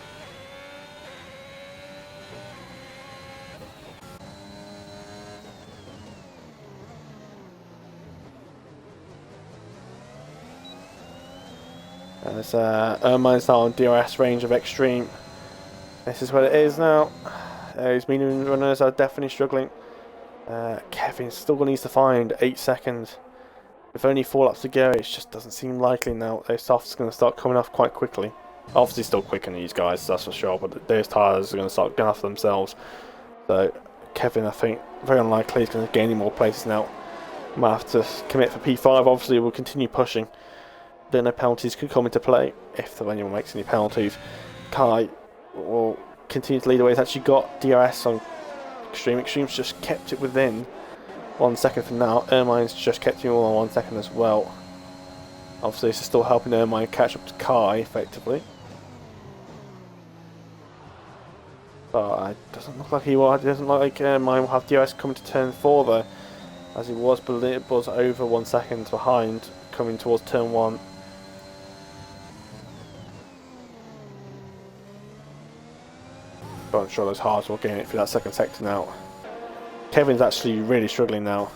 As Ermine's now on DRS range of extreme. This is what it is now. Those medium runners are definitely struggling. Kevin still needs to find 8 seconds. With only 4 laps to go, it just doesn't seem likely now. Those softs are going to start coming off quite quickly. Obviously still quicker than these guys, that's for sure, but those tyres are going to start going off themselves. So Kevin, I think, very unlikely he's going to gain any more places now. Might have to commit for P5. Obviously we'll continue pushing. Then no penalties could come into play if anyone makes any penalties. Kai will continue to lead the way. He's actually got DRS on Extreme. Extreme's just kept it within 1 second for now. Ermine's just kept it all on 1 second as well. Obviously this is still helping Ermine catch up to Kai effectively. But it doesn't look like he will. It doesn't look like Ermine will have DRS coming to turn 4 though, as he was over 1 second behind coming towards turn 1. but I'm sure those hards will gain it through that second sector now. Kevin's actually really struggling now.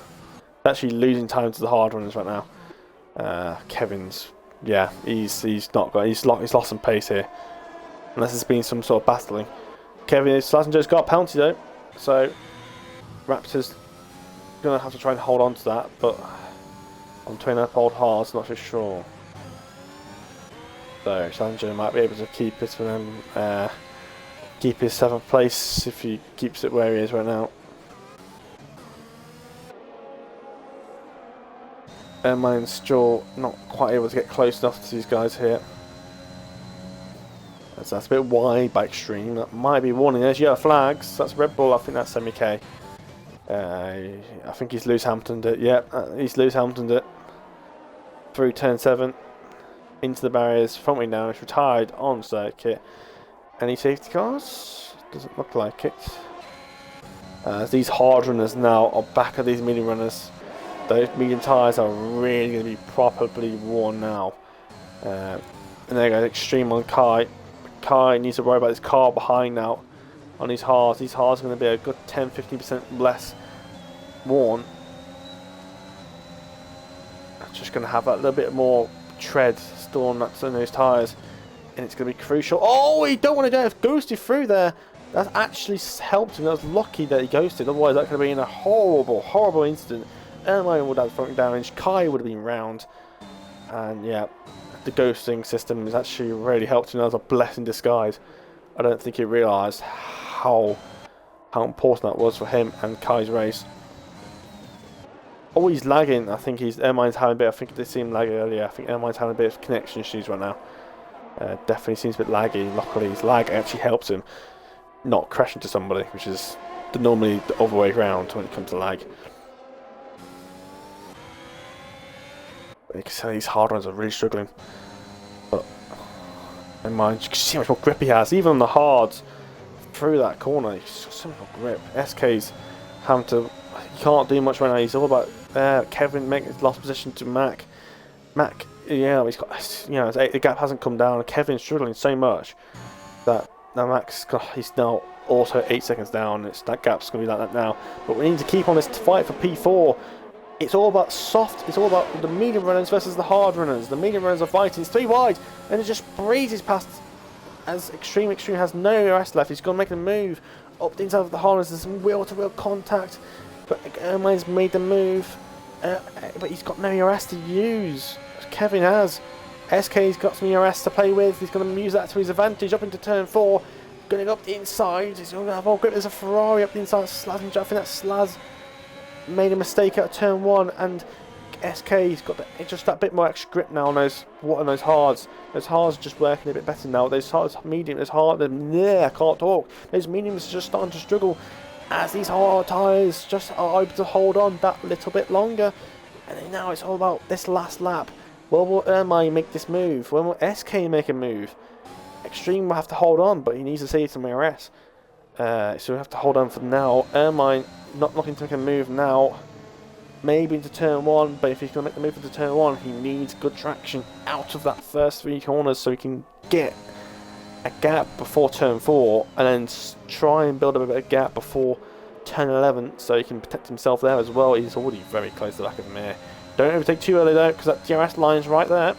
Actually losing time to the hard runners right now. Kevin's, yeah, he's lost some pace here. Unless there's been some sort of battling. Slassenger's got a penalty though, so Raptors gonna have to try and hold on to that, but I'm twin up old hards, not so sure. So Slassenger might be able to keep it for them, keep his 7th place if he keeps it where he is right now. Mine's still not quite able to get close enough to these guys here. So that's a bit wide by Extreme. That might be warning. There's yellow flags. That's Red Bull. I think that's semi-K. I think he's Lewis Hamiltoned it. Yep, he's Lewis Hamiltoned it. Through turn 7. Into the barriers. Front wing down. He's retired on circuit. Any safety cars? Doesn't look like it. These hard runners now are back at these medium runners. Those medium tyres are really going to be properly worn now. And there goes Extreme on Kai. Kai needs to worry about his car behind now on his hards. These hards are going to be a good 10-15% less worn. Just going to have that little bit more tread still on those tyres, and it's going to be crucial. Oh, he don't want to do it. Ghosted through there. That actually helped him. That was lucky that he ghosted. Otherwise, that could have been a horrible incident. Ermine would have front damage. Kai would have been round, and yeah. The ghosting system has actually really helped him. That was a blessing in disguise. I don't think he realised how important that was for him and Kai's race. Oh, he's lagging. I think Ermine's having a bit. I think they see him lagging earlier. I think Ermine's having a bit of connection issues right now. Definitely seems a bit laggy. Luckily, his lag actually helps him not crash into somebody, which is normally the other way around when it comes to lag. You can see these hard runs are really struggling. But never mind, you can see how much more grip he has. Even on the hards through that corner, he's got so much more grip. SK's having to, he can't do much right now. He's all about Kevin making his lost position to Mac. Mac, yeah, he's got, you know, the gap hasn't come down. Kevin's struggling so much that now he's now also 8 seconds down. That gap's going to be like that now. But we need to keep on this fight for P4. It's all about soft, it's all about the medium runners versus the hard runners. The medium runners are fighting, it's 3 wide, and it just breezes past as Extreme has no rest left. He's going to make a move up the inside of the hard runners. There's some wheel-to-wheel contact, but Ermine's made the move, but he's got no ERS to use. Kevin has. SK's got some ERS to play with. He's going to use that to his advantage up into turn 4. Going to go up the inside. He's going to have more grip. There's a Ferrari up the inside. I think that Slaz made a mistake at turn 1, and SK's got just that bit more extra grip now on those hards. Those hards are just working a bit better now. Those hards, medium, those hard, I can't talk. Those mediums are just starting to struggle as these hard tyres just are able to hold on that little bit longer. And then now it's all about this last lap. Well, will Ermine make this move? When will SK make a move? Extreme will have to hold on, but he needs to see some ERS. So we have to hold on for now. Ermine not looking to make a move now. Maybe into turn 1, but if he's going to make the move into turn 1, he needs good traction out of that first 3 corners so he can get a gap before turn 4 and then try and build up a bit of gap before turn 11 so he can protect himself there as well. He's already very close to the back of him here. Don't overtake too early though, because that DRS line's right there.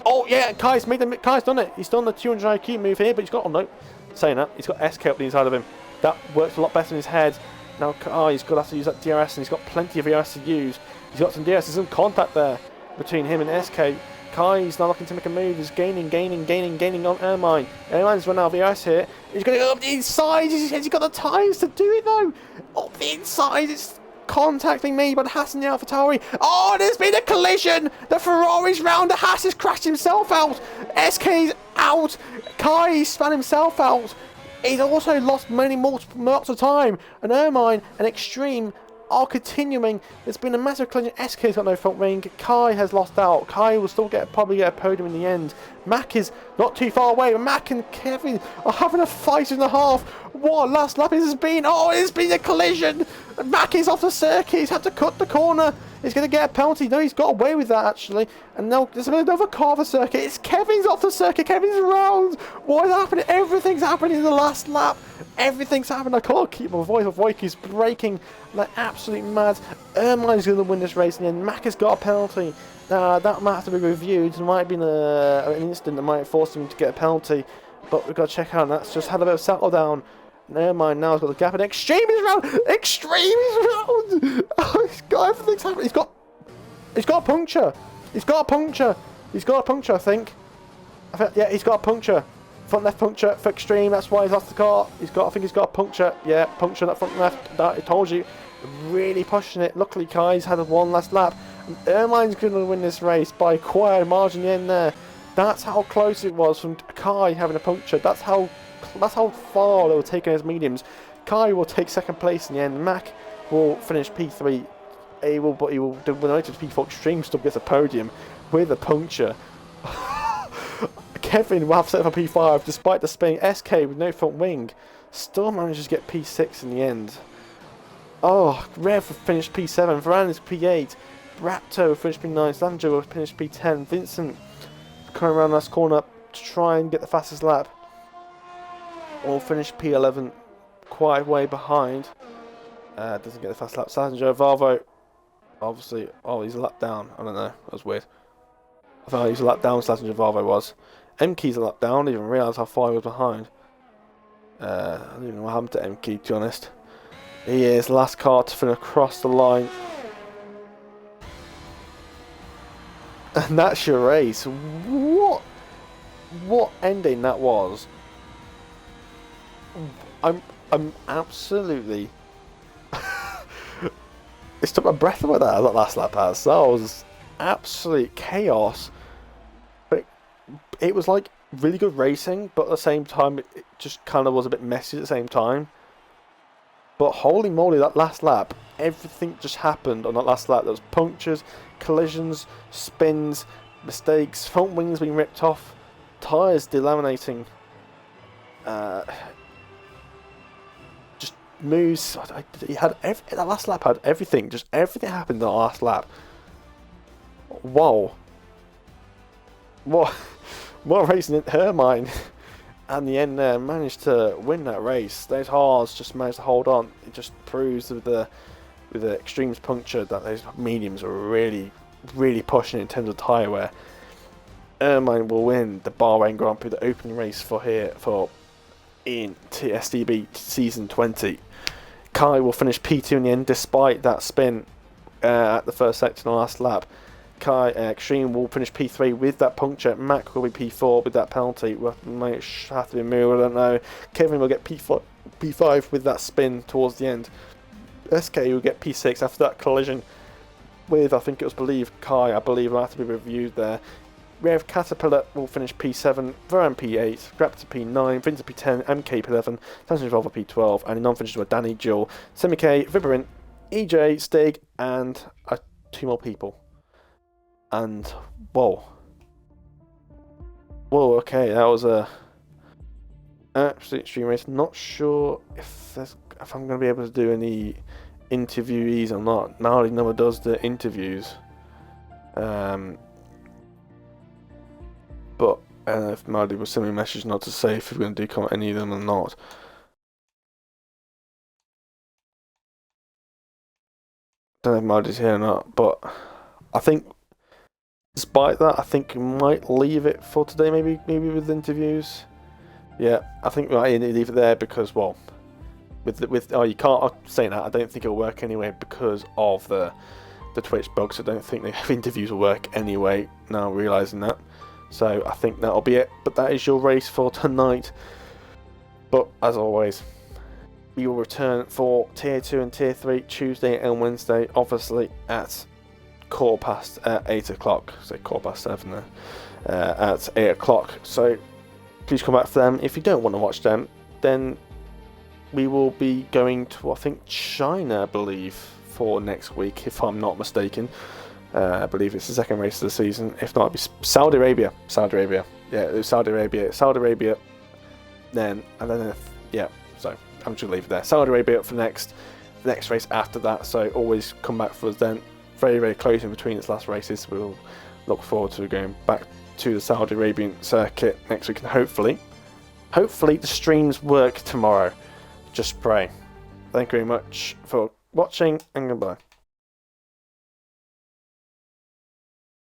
Oh yeah, Kai's done it. He's done the 200 IQ move here, but he's got, oh no, saying that, he's got SK up the inside of him. That works a lot better in his head. Now he's going to have to use that DRS, and he's got plenty of ERS to use. He's got some DRS, there's some contact there between him and SK. Kai's now looking to make a move. He's gaining on Ermine. Ermine's run out of ERS here. He's going to go up the inside. He's got the tyres to do it though. Up the inside, it's contacting me, but Hassan the AlphaTauri. Oh, there's been a collision. The Ferrari's round. The Haas has crashed himself out. SK's out. Kai span himself out. He's also lost lots of time. And Ermine and Extreme are continuing. There's been a massive collision. SK's got no front wing. Kai has lost out. Kai will still probably get a podium in the end. Mac is not too far away. Mac and Kevin are having a fight and a half. What a last lap it has been. Oh, it's been a collision. Mack is off the circuit. He's had to cut the corner. He's going to get a penalty. No, he's got away with that, actually. And now there's another car off the circuit. It's Kevin's off the circuit. Kevin's around. What is happening? Everything's happening in the last lap. Everything's happening. I can't keep my voice. My voice is breaking like absolutely mad. Ermine's going to win this race, and then Mack has got a penalty. That might have to be reviewed. There might have been an incident that might force him to get a penalty. But we've got to check out. That's just had a bit of settle down. Never mind, now he's got the gap, and Extreme is round! Extreme is round! Oh, he's got everything's happening. He's got a puncture. He's got a puncture. He's got a puncture, I think. Yeah, he's got a puncture. Front left puncture for Extreme. That's why he's lost the car. I think he's got a puncture. Yeah, puncture that front left. That I told you. Really pushing it. Luckily, Kai's had one last lap. And Ermine's going to win this race by quite a margin in the end there. That's how close it was from Kai having a puncture. That's how far they were taking his mediums. Kai will take second place in the end. Mack will finish P3. He will the United P4 Extreme still gets a podium with a puncture. Kevin will have set up a P5 despite the spin. SK with no front wing still manages to get P6 in the end. Oh, Rev finished P7. Varane is P8. Rapto finished P9. Sandro will finish P10. Vincent coming around last corner to try and get the fastest lap. Will finish P11, quite a way behind. Doesn't get the fast lap. Sandro Valvo, obviously. Oh, he's a lap down. I don't know. That was weird. I thought he was a lap down. Sandro Valvo was. M-Key's a lap down. I didn't even realise how far he was behind. I don't even know what happened to M-Key, to be honest. He is last car to finish across the line. And that's your race. What ending that was. I'm absolutely. It's took my breath away that last lap pass. That was absolute chaos. But it was like really good racing, but at the same time, it just kind of was a bit messy at the same time. But holy moly, that last lap, everything just happened on that last lap. There was punctures, collisions, spins, mistakes, front wings being ripped off, tyres delaminating. Moves. He had that last lap had everything. Just everything happened in the last lap. Whoa! What racing in Hermine? And the end there managed to win that race. Those Haas just managed to hold on. It just proves with the Extremes puncture that those mediums are really pushing in terms of tyre wear. Ermine will win the Bahrain Grand Prix, the opening race in STB season 20. Kai will finish P2 in the end despite that spin at the first section on the last lap. Kai Extreme will finish P3 with that puncture. Mack will be P4 with that penalty. Might have to be moved, I don't know. Kevin will get P5 with that spin towards the end. SK will get P6 after that collision with, I think it was Kai, I believe will have to be reviewed there. Rev Caterpillar will finish P7, Varane P8, Raptor P9, Vincent P10, MK P11, Tanzania Volvo P12, and in non-finishes were Danny, Jill, Semike, Vibrant, EJ, Stig, and 2 more people. And whoa, okay, that was a absolute extreme race. Not sure if I'm going to be able to do any interviewees or not. Marley never does the interviews. But if Marley will send me a message not to say if we're going to do any of them or not. Don't know if Marley's here or not, but I think despite that, I think we might leave it for today. Maybe with interviews. Yeah, I think we might leave it there because you can't. I'm saying that I don't think it'll work anyway because of the Twitch bugs. I don't think the interviews will work anyway. Now realizing that. So I think that'll be it. But that is your race for tonight. But as always, we will return for Tier 2 and Tier 3 Tuesday and Wednesday, obviously at 8 o'clock. So 7:15 there. At 8 o'clock. So please come back for them. If you don't want to watch them, then we will be going to, I think, China, I believe, for next week, if I'm not mistaken. I believe it's the second race of the season. If not, it'll be Saudi Arabia. Yeah, it was Saudi Arabia. Then, yeah. So I'm just gonna leave it there. Saudi Arabia up for next. the next race after that, so always come back for us then. Very, very close in between its last races. We'll look forward to going back to the Saudi Arabian circuit next week, and hopefully the streams work tomorrow. Just pray. Thank you very much for watching, and goodbye.